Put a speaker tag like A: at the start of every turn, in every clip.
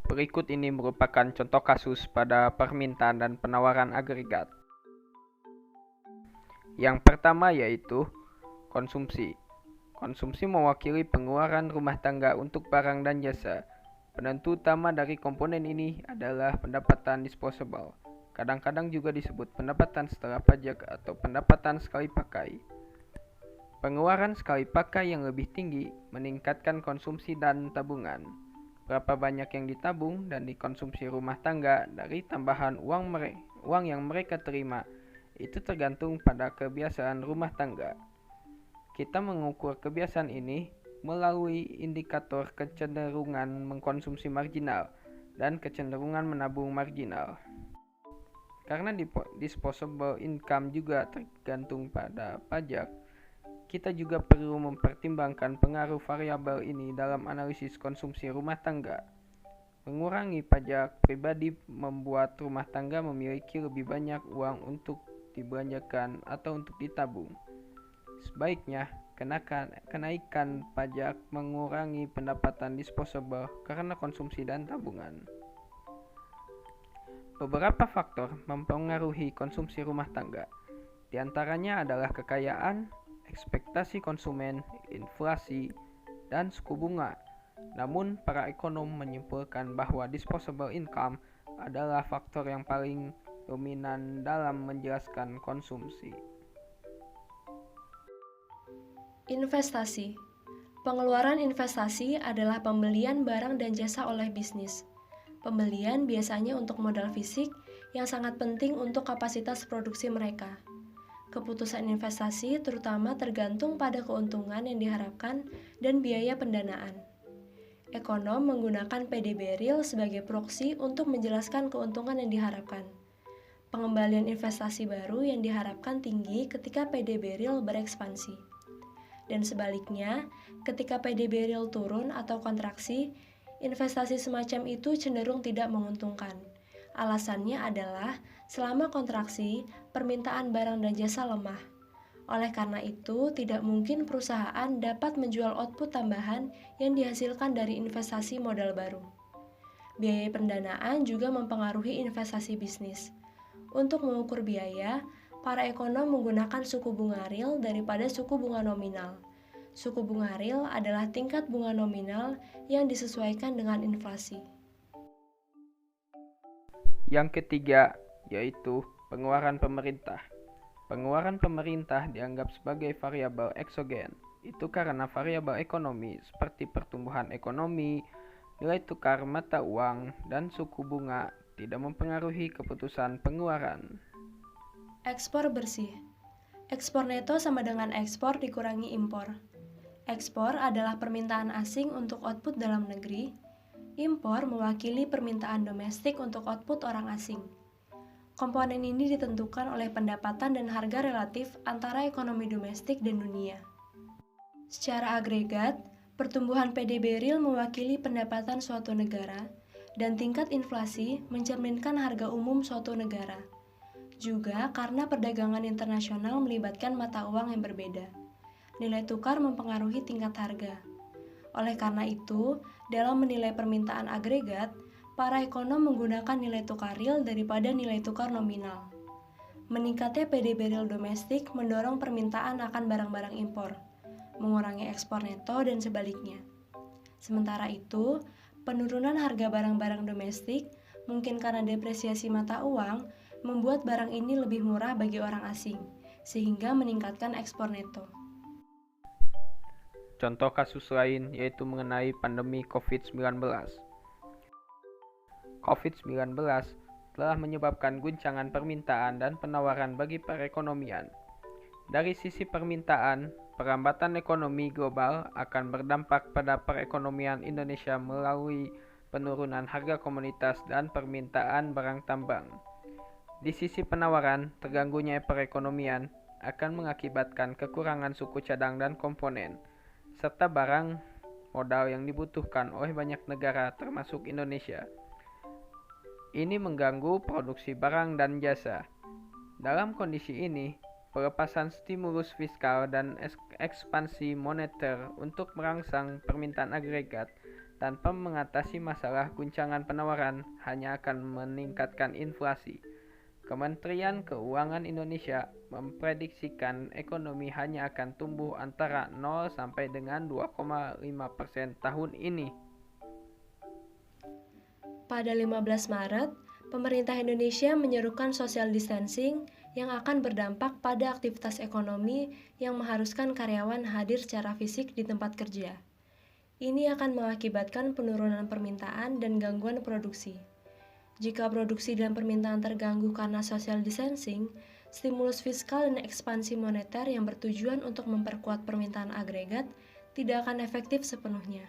A: Berikut ini merupakan contoh kasus pada permintaan dan penawaran agregat. Yang pertama yaitu konsumsi. Konsumsi mewakili pengeluaran rumah tangga untuk barang dan jasa. Penentu utama dari komponen ini adalah pendapatan disposable. Kadang-kadang juga disebut pendapatan setelah pajak atau pendapatan sekali pakai. Pengeluaran sekali pakai yang lebih tinggi meningkatkan konsumsi dan tabungan. Berapa banyak yang ditabung dan dikonsumsi rumah tangga dari tambahan uang yang mereka terima itu tergantung pada kebiasaan rumah tangga. Kita mengukur kebiasaan ini melalui indikator kecenderungan mengkonsumsi marginal dan kecenderungan menabung marginal. Karena disposable income juga tergantung pada pajak, kita juga perlu mempertimbangkan pengaruh variabel ini dalam analisis konsumsi rumah tangga. Mengurangi pajak pribadi membuat rumah tangga memiliki lebih banyak uang untuk dibelanjakan atau untuk ditabung. Sebaiknya, kenaikan pajak mengurangi pendapatan disposable karena konsumsi dan tabungan. Beberapa faktor mempengaruhi konsumsi rumah tangga. Di antaranya adalah kekayaan, ekspektasi konsumen, inflasi, dan suku bunga. Namun, para ekonom menyimpulkan bahwa disposable income adalah faktor yang paling dominan dalam menjelaskan konsumsi.
B: Investasi. Pengeluaran investasi adalah pembelian barang dan jasa oleh bisnis. Pembelian biasanya untuk modal fisik yang sangat penting untuk kapasitas produksi mereka. Keputusan investasi terutama tergantung pada keuntungan yang diharapkan dan biaya pendanaan. Ekonom menggunakan PDB real sebagai proksi untuk menjelaskan keuntungan yang diharapkan. Pengembalian investasi baru yang diharapkan tinggi ketika PDB real berekspansi. Dan sebaliknya, ketika PDB real turun atau kontraksi, investasi semacam itu cenderung tidak menguntungkan. Alasannya adalah selama kontraksi, permintaan barang dan jasa lemah. Oleh karena itu, tidak mungkin perusahaan dapat menjual output tambahan yang dihasilkan dari investasi modal baru. Biaya pendanaan juga mempengaruhi investasi bisnis. Untuk mengukur biaya, para ekonom menggunakan suku bunga real daripada suku bunga nominal. Suku bunga real adalah tingkat bunga nominal yang disesuaikan dengan inflasi.
A: Yang ketiga yaitu pengeluaran pemerintah. Pengeluaran pemerintah dianggap sebagai variabel eksogen. Itu karena variabel ekonomi seperti pertumbuhan ekonomi, nilai tukar mata uang, dan suku bunga tidak mempengaruhi keputusan pengeluaran.
B: Ekspor bersih. Ekspor neto sama dengan ekspor dikurangi impor. Ekspor adalah permintaan asing untuk output dalam negeri. Impor mewakili permintaan domestik untuk output orang asing. Komponen ini ditentukan oleh pendapatan dan harga relatif antara ekonomi domestik dan dunia. Secara agregat, pertumbuhan PDB real mewakili pendapatan suatu negara, dan tingkat inflasi mencerminkan harga umum suatu negara. Juga karena perdagangan internasional melibatkan mata uang yang berbeda. Nilai tukar mempengaruhi tingkat harga. Oleh karena itu, dalam menilai permintaan agregat, para ekonom menggunakan nilai tukar real daripada nilai tukar nominal. Meningkatnya PDB real domestik mendorong permintaan akan barang-barang impor, mengurangi ekspor neto dan sebaliknya. Sementara itu, penurunan harga barang-barang domestik mungkin karena depresiasi mata uang membuat barang ini lebih murah bagi orang asing, sehingga meningkatkan ekspor neto.
A: Contoh kasus lain yaitu mengenai pandemi COVID-19. COVID-19 telah menyebabkan guncangan permintaan dan penawaran bagi perekonomian. Dari sisi permintaan, perlambatan ekonomi global akan berdampak pada perekonomian Indonesia melalui penurunan harga komoditas dan permintaan barang tambang. Di sisi penawaran, terganggunya perekonomian akan mengakibatkan kekurangan suku cadang dan komponen, serta barang modal yang dibutuhkan oleh banyak negara termasuk Indonesia. Ini mengganggu produksi barang dan jasa. Dalam kondisi ini, pelepasan stimulus fiskal dan ekspansi moneter untuk merangsang permintaan agregat tanpa mengatasi masalah guncangan penawaran hanya akan meningkatkan inflasi. Kementerian Keuangan Indonesia memprediksikan ekonomi hanya akan tumbuh antara 0 sampai dengan 2,5% tahun ini.
B: Pada 15 Maret, pemerintah Indonesia menyerukan social distancing yang akan berdampak pada aktivitas ekonomi yang mengharuskan karyawan hadir secara fisik di tempat kerja. Ini akan mengakibatkan penurunan permintaan dan gangguan produksi. Jika produksi dan permintaan terganggu karena social distancing, stimulus fiskal dan ekspansi moneter yang bertujuan untuk memperkuat permintaan agregat tidak akan efektif sepenuhnya.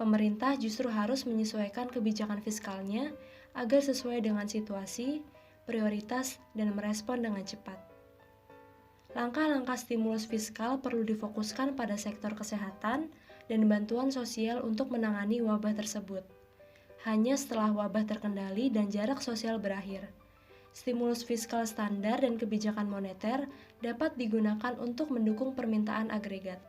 B: Pemerintah justru harus menyesuaikan kebijakan fiskalnya agar sesuai dengan situasi, prioritas, dan merespon dengan cepat. Langkah-langkah stimulus fiskal perlu difokuskan pada sektor kesehatan dan bantuan sosial untuk menangani wabah tersebut. Hanya setelah wabah terkendali dan jarak sosial berakhir, stimulus fiskal standar dan kebijakan moneter dapat digunakan untuk mendukung permintaan agregat.